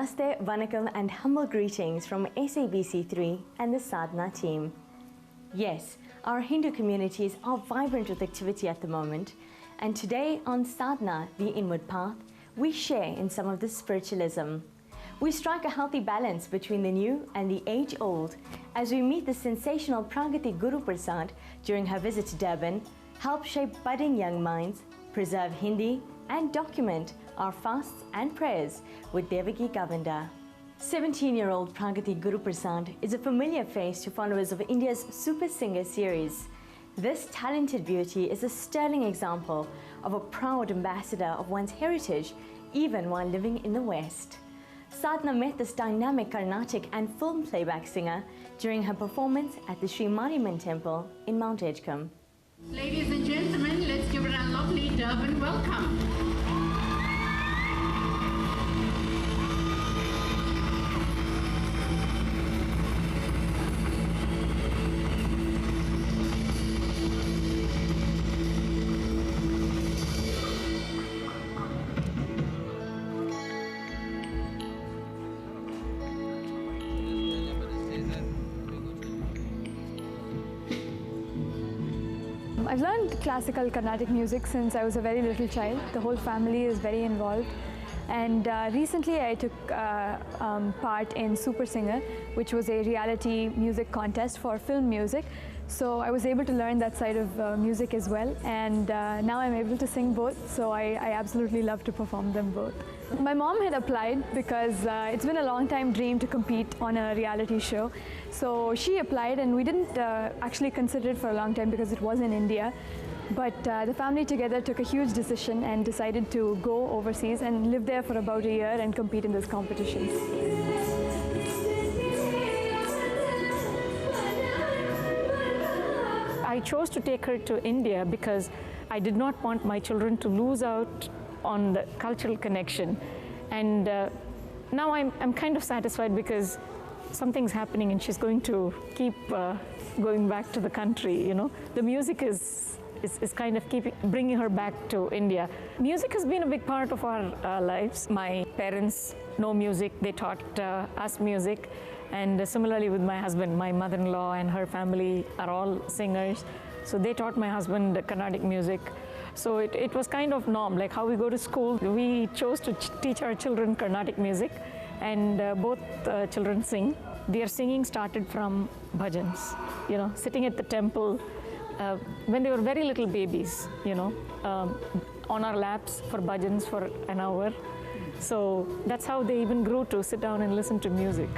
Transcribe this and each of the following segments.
Namaste, Vanakkam and humble greetings from SABC3 and the Sadhana team. Yes, our Hindu communities are vibrant with activity at the moment, and today on Sadhana, the Inward Path, we share in some of the spiritualism. We strike a healthy balance between the new and the age-old as we meet the sensational Pragathi Guruprasad during her visit to Durban, help shape budding young minds, preserve Hindi and document our fasts and prayers with Devaki Govinda. 17-year-old Pragathi Guruprasad is a familiar face to followers of India's Super Singer series. This talented beauty is a sterling example of a proud ambassador of one's heritage even while living in the West. Sadhana met this dynamic Carnatic and film playback singer during her performance at the Sri Mariamman Temple in Mount Edgecombe. Ladies and gentlemen, let's give it a lovely Durban welcome. I've learned classical Carnatic music since I was a very little child. The whole family is very involved. And recently I took part in Super Singer, which was a reality music contest for film music. So I was able to learn that side of music as well. And now I'm able to sing both, so I absolutely love to perform them both. My mom had applied because it's been a long time dream to compete on a reality show. So she applied, and we didn't actually consider it for a long time because it was in India. But the family together took a huge decision and decided to go overseas and live there for about a year and compete in this competition. I chose to take her to India because I did not want my children to lose out on the cultural connection. And now I'm kind of satisfied because something's happening and she's going to keep going back to the country, you know. The music is kind of bringing her back to India. Music has been a big part of our lives. My parents know music, they taught us music. And similarly with my husband, my mother-in-law and her family are all singers. So they taught my husband Carnatic music. So it was kind of norm, like how we go to school. We chose to teach our children Carnatic music, and both children sing. Their singing started from bhajans, you know, sitting at the temple when they were very little babies, you know, on our laps for bhajans for an hour. So that's how they even grew to sit down and listen to music.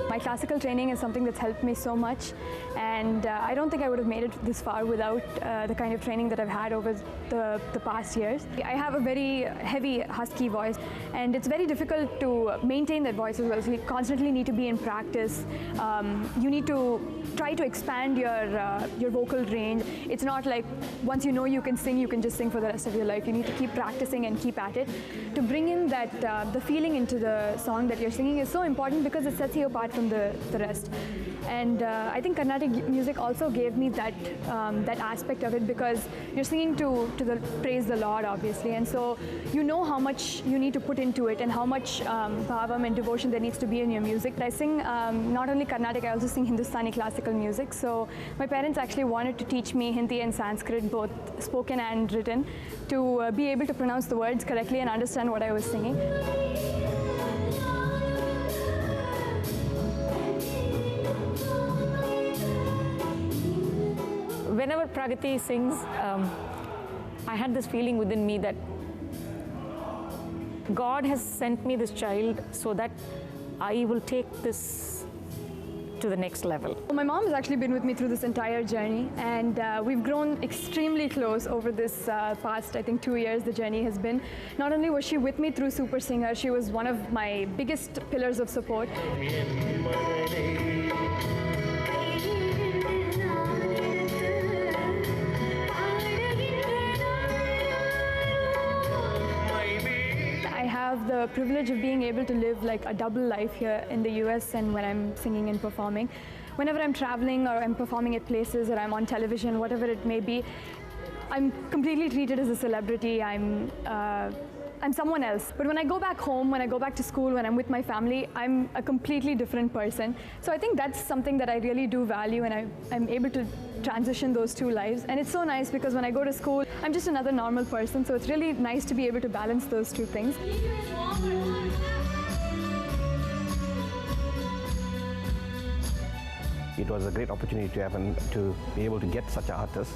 My classical training is something that's helped me so much, and I don't think I would have made it this far without the kind of training that I've had over the past years. I have a very heavy husky voice, and it's very difficult to maintain that voice as well. So you constantly need to be in practice. You need to try to expand your vocal range. It's not like once you know you can sing, you can just sing for the rest of your life. You need to keep practicing and keep at it. To bring in that the feeling into the song that you're singing is so important because it sets you apart from the rest. And I think Carnatic music also gave me that that aspect of it, because you're singing to praise the Lord, obviously, and so you know how much you need to put into it and how much bhavam and devotion there needs to be in your music. I sing not only Carnatic, I also sing Hindustani classical music. So my parents actually wanted to teach me Hindi and Sanskrit, both spoken and written, to be able to pronounce the words correctly and understand what I was singing. Whenever Pragati sings, I had this feeling within me that God has sent me this child so that I will take this to the next level. My mom has actually been with me through this entire journey, and we've grown extremely close over this past, I think, 2 years the journey has been. Not only was she with me through Super Singer, she was one of my biggest pillars of support. I have the privilege of being able to live like a double life here in the US and when I'm singing and performing. Whenever I'm traveling or I'm performing at places or I'm on television, whatever it may be, I'm completely treated as a celebrity. I'm someone else. But when I go back home, when I go back to school, when I'm with my family, I'm a completely different person. So I think that's something that I really do value, and I'm able to transition those two lives. And it's so nice because when I go to school, I'm just another normal person. So it's really nice to be able to balance those two things. It was a great opportunity to be able to get such an artist.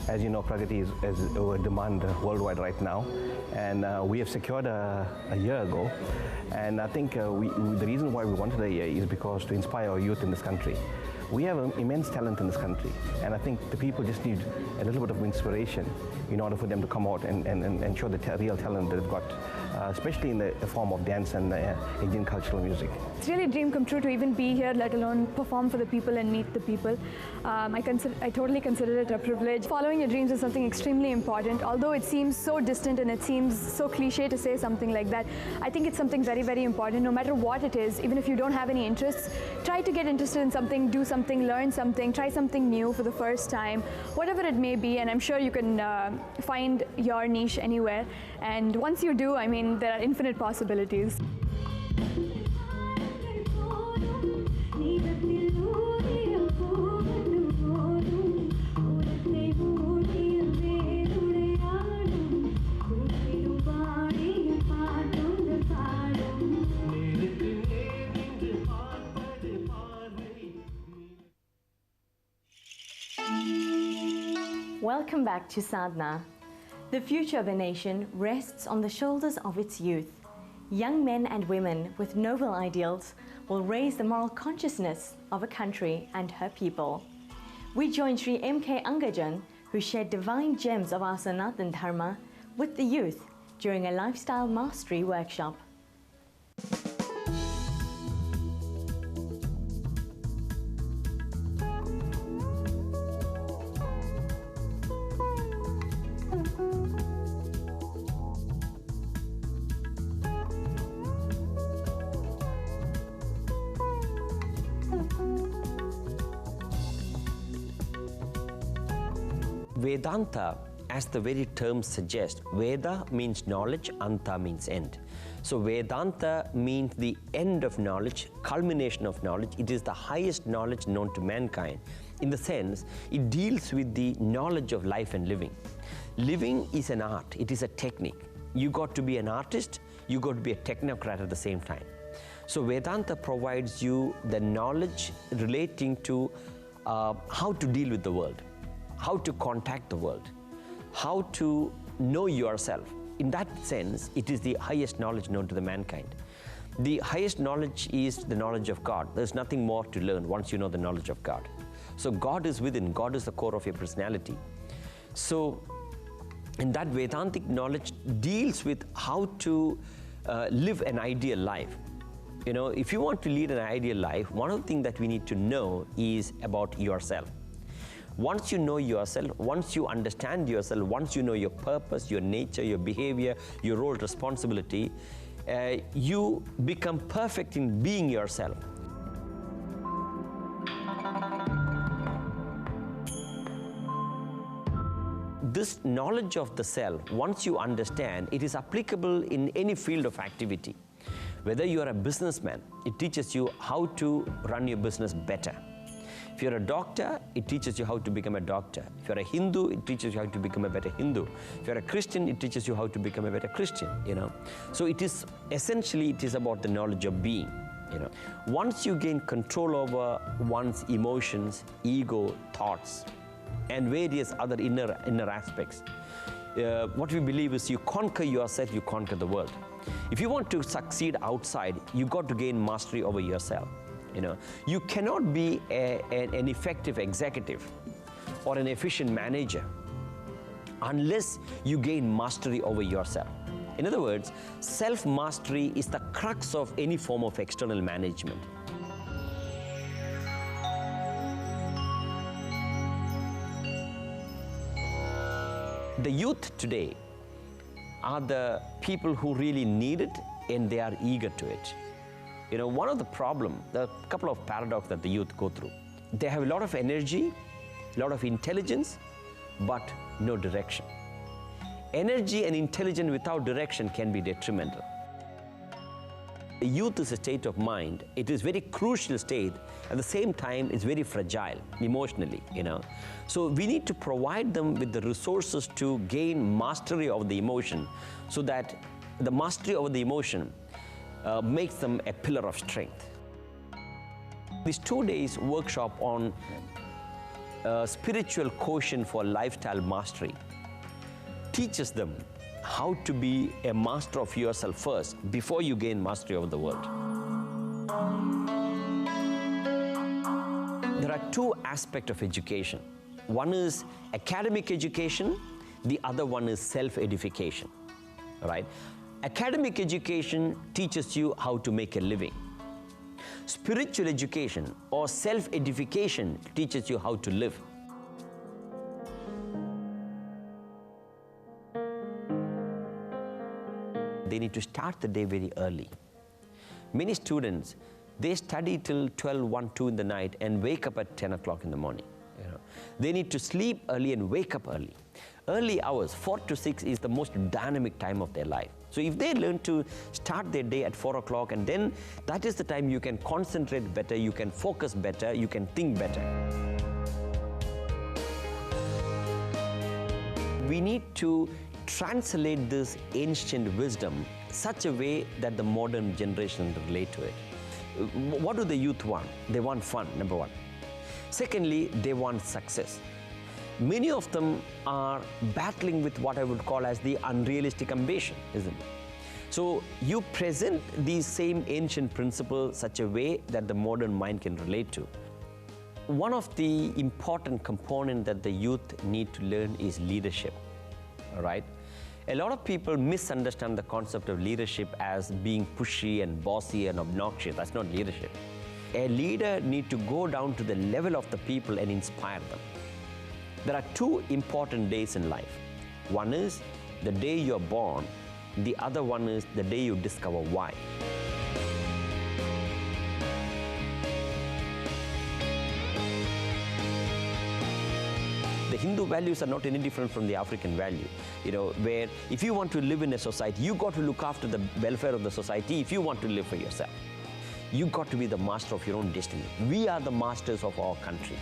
As you know, Pragati is in demand worldwide right now, and we have secured a year ago. And I think the reason why we wanted a year is because to inspire our youth in this country. We have immense talent in this country, and I think the people just need a little bit of inspiration in order for them to come out and show the real talent that they've got, especially in the form of dance and Indian cultural music. It's really a dream come true to even be here, let alone perform for the people and meet the people. I totally consider it a privilege. Following your dreams is something extremely important. Although it seems so distant and it seems so cliche to say something like that, I think it's something very, very important. No matter what it is, even if you don't have any interests, try to get interested in something, do something, learn something, try something new for the first time, whatever it may be, and I'm sure you can find your niche anywhere. And once you do, I mean, there are infinite possibilities. Welcome back to Sadhana. The future of a nation rests on the shoulders of its youth. Young men and women with noble ideals will raise the moral consciousness of a country and her people. We join Sri M.K. Angajan, who shared divine gems of our Sanatan Dharma with the youth during a lifestyle mastery workshop. Vedanta, as the very term suggests, Veda means knowledge, Anta means end. So Vedanta means the end of knowledge, culmination of knowledge. It is the highest knowledge known to mankind. In the sense, it deals with the knowledge of life and living. Living is an art, it is a technique. You got to be an artist, you got to be a technocrat at the same time. So Vedanta provides you the knowledge relating to how to deal with the world, how to contact the world, how to know yourself. In that sense, it is the highest knowledge known to the mankind. The highest knowledge is the knowledge of God. There's nothing more to learn once you know the knowledge of God. So God is within, God is the core of your personality. So in that Vedantic knowledge deals with how to live an ideal life. You know, if you want to lead an ideal life, one of the things that we need to know is about yourself. Once you know yourself, once you understand yourself, once you know your purpose, your nature, your behavior, your role, responsibility, you become perfect in being yourself. This knowledge of the self, once you understand, it is applicable in any field of activity. Whether you are a businessman, it teaches you how to run your business better. If you're a doctor, it teaches you how to become a doctor. If you're a Hindu, it teaches you how to become a better Hindu. If you're a Christian, it teaches you how to become a better Christian, you know. So it is, essentially, it is about the knowledge of being, you know. Once you gain control over one's emotions, ego, thoughts, and various other inner aspects, what we believe is you conquer yourself, you conquer the world. If you want to succeed outside, you got to gain mastery over yourself. You know, you cannot be an effective executive or an efficient manager unless you gain mastery over yourself. In other words, self-mastery is the crux of any form of external management. The youth today are the people who really need it, and they are eager to it. You know, one of the problems, there are a couple of paradoxes that the youth go through. They have a lot of energy, a lot of intelligence, but no direction. Energy and intelligence without direction can be detrimental. Youth is a state of mind. It is very crucial state. At the same time, it's very fragile emotionally, So we need to provide them with the resources to gain mastery of the emotion, so that the mastery of the emotion makes them a pillar of strength. This 2 days workshop on spiritual quotient for lifestyle mastery teaches them how to be a master of yourself first before you gain mastery of the world. There are two aspects of education. One is academic education, the other one is self-edification, right? Academic education teaches you how to make a living. Spiritual education or self-edification teaches you how to live. They need to start the day very early. Many students, they study till 12, 1, 2 in the night and wake up at 10 o'clock in the morning. They need to sleep early and wake up early. Early hours, 4 to 6, is the most dynamic time of their life. So if they learn to start their day at 4 o'clock, and then that is the time you can concentrate better, you can focus better, you can think better. We need to translate this ancient wisdom such a way that the modern generation relate to it. What do the youth want? They want fun, number one. Secondly, they want success. Many of them are battling with what I would call as the unrealistic ambition, isn't it? So you present these same ancient principles such a way that the modern mind can relate to. One of the important components that the youth need to learn is leadership, all right? A lot of people misunderstand the concept of leadership as being pushy and bossy and obnoxious. That's not leadership. A leader needs to go down to the level of the people and inspire them. There are two important days in life. One is the day you're born, the other one is the day you discover why. The Hindu values are not any different from the African value, where if you want to live in a society, you got to look after the welfare of the society. If you want to live for yourself, you got to be the master of your own destiny. We are the masters of our country.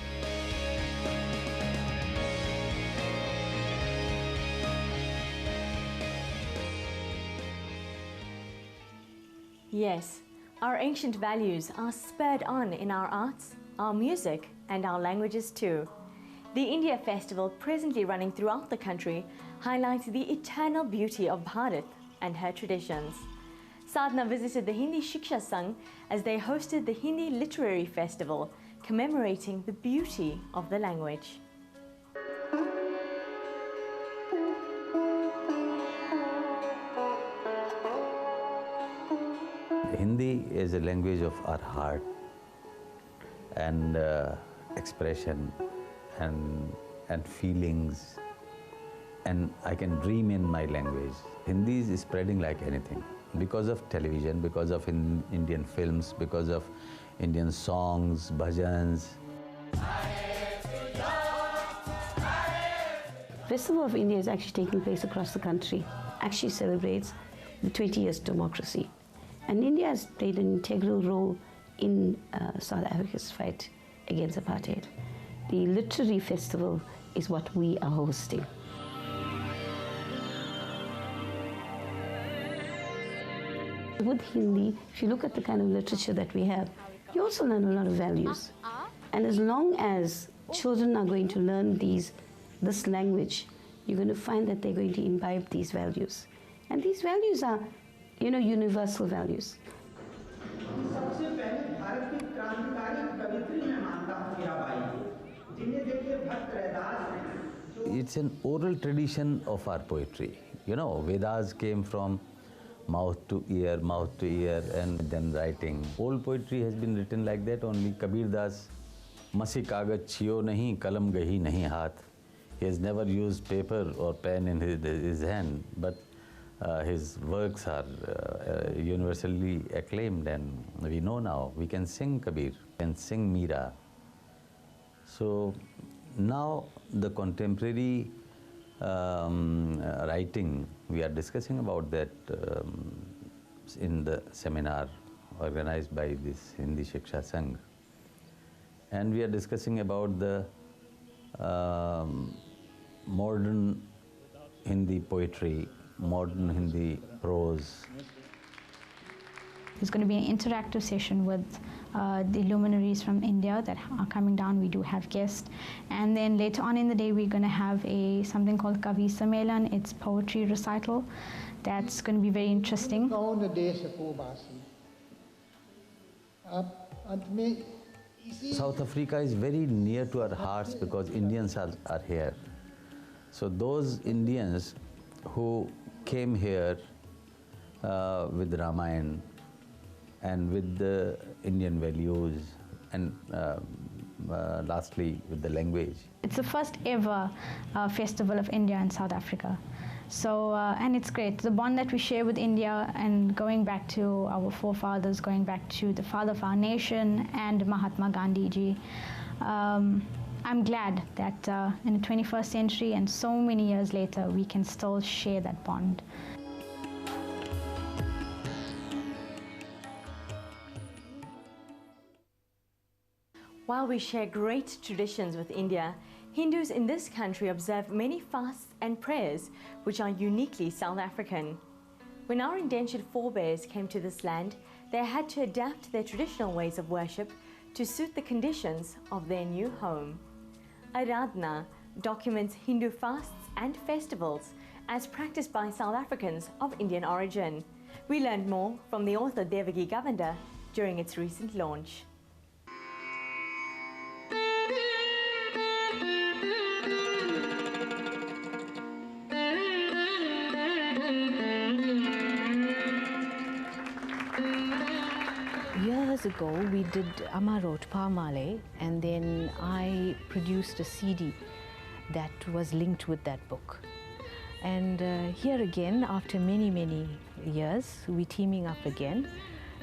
Yes, our ancient values are spurred on in our arts, our music, and our languages too. The India Festival, presently running throughout the country, highlights the eternal beauty of Bharat and her traditions. Sadhana visited the Hindi Shiksha Sangh as they hosted the Hindi Literary Festival, commemorating the beauty of the language. Hindi is a language of our heart and expression and feelings, and I can dream in my language. Hindi is spreading like anything because of television, because of Indian films, because of Indian songs, bhajans. Festival of India is actually taking place across the country, actually celebrates the 20 years democracy. And India has played an integral role in South Africa's fight against apartheid. The literary festival is what we are hosting. With Hindi, if you look at the kind of literature that we have, you also learn a lot of values. And as long as children are going to learn this language, you're going to find that they're going to imbibe these values. And these values are, universal values. It's an oral tradition of our poetry. Vedas came from mouth to ear, and then writing. Old poetry has been written like that. Only Kabir Das, masi kagaj chiyo nahi, kalam gahi nahi haath. He has never used paper or pen in his hand, but his works are universally acclaimed, and we know now we can sing Kabir, we can sing Meera. So now the contemporary writing, we are discussing about that in the seminar organized by this Hindi Shiksha Sangh. And we are discussing about the modern Hindi poetry, modern Hindi prose. There's going to be an interactive session with the luminaries from India that are coming down. We do have guests. And then later on in the day, we're going to have something called Kavi Sammelan. It's poetry recital. That's going to be very interesting. South Africa is very near to our hearts because Indians are here. So those Indians who came here with Ramayana and with the Indian values and lastly with the language. It's the first ever festival of India in South Africa. So, and it's great. The bond that we share with India and going back to our forefathers, going back to the father of our nation and Mahatma Gandhi ji. I'm glad that in the 21st century and so many years later, we can still share that bond. While we share great traditions with India, Hindus in this country observe many fasts and prayers which are uniquely South African. When our indentured forebears came to this land, they had to adapt their traditional ways of worship to suit the conditions of their new home. Aradhna documents Hindu fasts and festivals as practiced by South Africans of Indian origin. We learned more from the author Devagi Govender during its recent launch. Years ago, we did Amma wrote Pamale, and then I produced a CD that was linked with that book. And here again, after many, many years, we're teaming up again.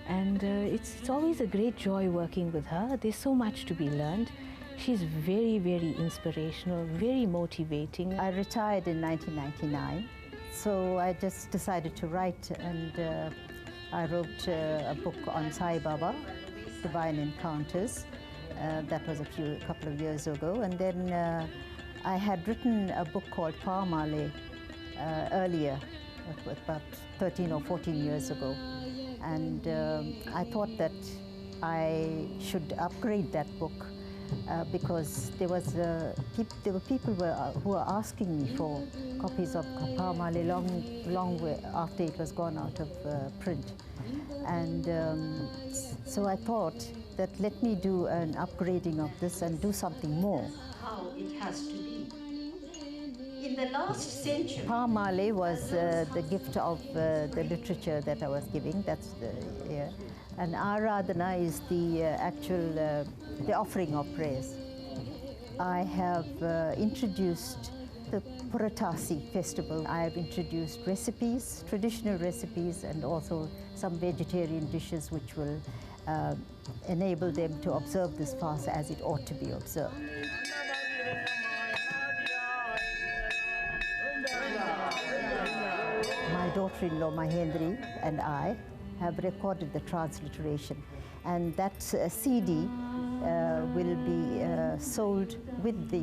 And it's always a great joy working with her. There's so much to be learned. She's very, very inspirational, very motivating. I retired in 1999, so I just decided to write, and I wrote a book on Sai Baba, Divine Encounters. That was a couple of years ago. And then I had written a book called Pamale earlier, about 13 or 14 years ago. And I thought that I should upgrade that book because there were people who were asking me for copies of Pamale long way after it was gone out of print. And so I thought that let me do an upgrading of this and do something more. How it has to be. In the last century, Pamale was the gift of the literature that I was giving. That's the and Aradhna is the actual the offering of praise. I have introduced the Puratasi festival. I have introduced recipes, traditional recipes, and also some vegetarian dishes which will enable them to observe this fast as it ought to be observed. My daughter-in-law Mahendri and I have recorded the transliteration, and that CD will be sold with the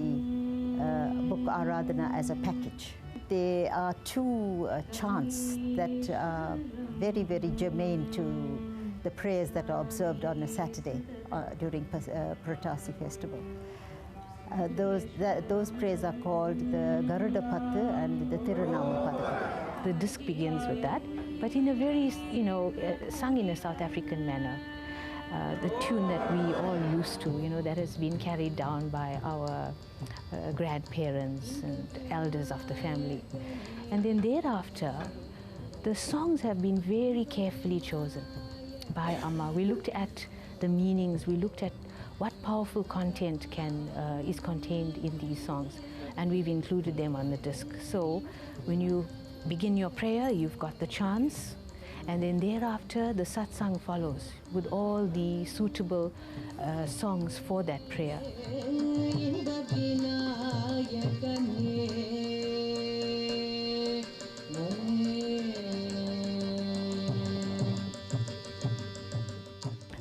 book Aradhna as a package. There are two chants that are very, very germane to the prayers that are observed on a Saturday during Puratasi festival. Those prayers are called the Garuda Pattu and the Tirunama Pattu. The disc begins with that, but in a very, sung in a South African manner. The tune that we all used to, that has been carried down by our grandparents and elders of the family. And then thereafter, the songs have been very carefully chosen by Amma. We looked at the meanings, we looked at what powerful content is contained in these songs, and we've included them on the disc. So when you begin your prayer, you've got the chants, And then thereafter, the satsang follows with all the suitable songs for that prayer.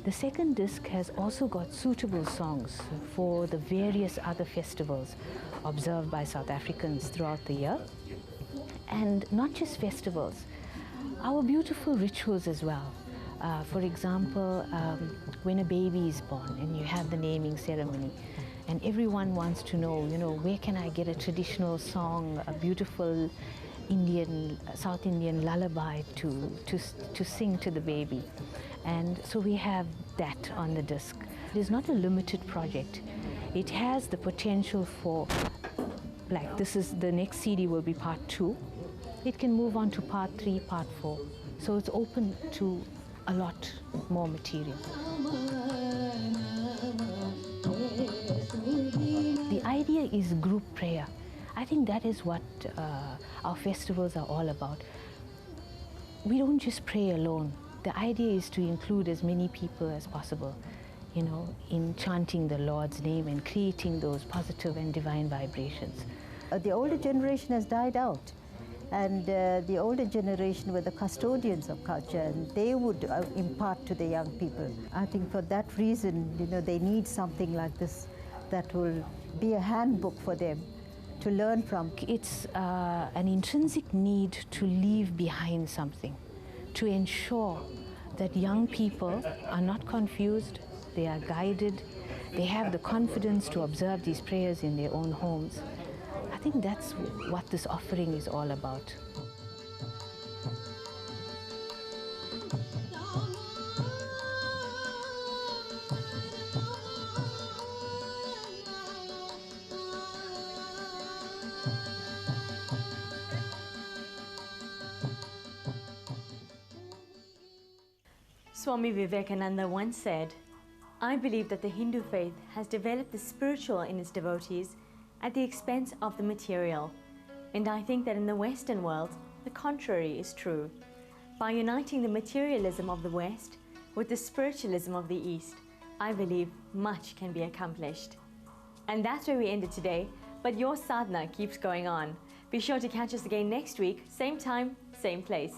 The second disc has also got suitable songs for the various other festivals observed by South Africans throughout the year. And not just festivals, our beautiful rituals as well. For example, when a baby is born and you have the naming ceremony, and everyone wants to know, where can I get a traditional song, a beautiful South Indian lullaby to sing to the baby. And so we have that on the disc. It is not a limited project. It has the potential for, like the next CD will be part 2. It can move on to part 3, part 4. So it's open to a lot more material. The idea is group prayer. I think that is what our festivals are all about. We don't just pray alone. The idea is to include as many people as possible, in chanting the Lord's name and creating those positive and divine vibrations. The older generation has died out, and the older generation were the custodians of culture, and they would impart to the young people. I think for that reason, they need something like this that will be a handbook for them to learn from. It's an intrinsic need to leave behind something, to ensure that young people are not confused, they are guided, they have the confidence to observe these prayers in their own homes. I think that's what this offering is all about. Swami Vivekananda once said, "I believe that the Hindu faith has developed the spiritual in its devotees at the expense of the material. And I think that in the Western world, the contrary is true. By uniting the materialism of the West with the spiritualism of the East, I believe much can be accomplished." And that's where we ended today, but your sadhana keeps going on. Be sure to catch us again next week, same time, same place.